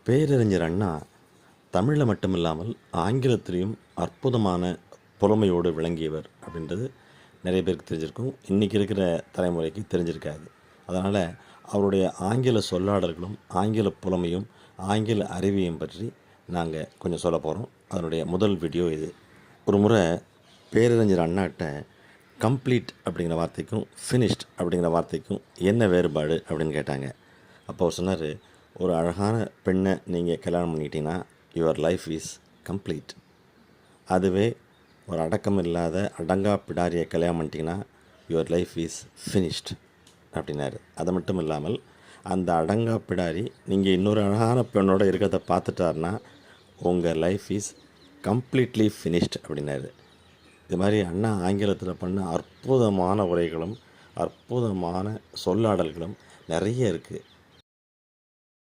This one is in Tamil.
பேரறிஞர் அண்ணா தமிழில் மட்டுமில்லாமல் ஆங்கிலத்திலையும் அற்புதமான புலமையோடு விளங்கியவர் அப்படின்றது நிறைய பேருக்கு தெரிஞ்சிருக்கும். இன்றைக்கி இருக்கிற தலைமுறைக்கு தெரிஞ்சிருக்காது. அதனால் அவருடைய ஆங்கில சொல்லாடல்களும் ஆங்கில புலமையும் ஆங்கில அறிவியும் பற்றி நாங்கள் கொஞ்சம் சொல்ல போகிறோம். அதனுடைய முதல் வீடியோ இது. ஒரு முறை பேரறிஞர் அண்ணாட்ட கம்ப்ளீட் அப்படிங்கிற வார்த்தைக்கும் ஃபினிஷ்ட் அப்படிங்கிற வார்த்தைக்கும் என்ன வேறுபாடு அப்படின்னு கேட்டாங்க. அப்போ அவர் சொன்னார், ஒரு அழகான பெண்ணை நீங்கள் கல்யாணம் பண்ணிக்கிட்டீங்கன்னா யுவர் லைஃப் இஸ் கம்ப்ளீட். அதுவே ஒரு அடக்கம் இல்லாத அடங்கா பிடாரியை கல்யாணம் பண்ணிட்டீங்கன்னா யுவர் லைஃப் இஸ் ஃபினிஷ்ட் அப்படின்னாரு. அது மட்டும் இல்லாமல் அந்த அடங்கா பிடாரி நீங்கள் இன்னொரு அழகான பெண்ணோட இருக்கிறத பார்த்துட்டாருன்னா உங்கள் லைஃப் இஸ் கம்ப்ளீட்லி ஃபினிஷ்ட் அப்படின்னாரு. இது மாதிரி அண்ணா ஆங்கிலத்தில் பண்ண அற்புதமான உரைகளும் அற்புதமான சொல்லாடல்களும் நிறைய இருக்குது.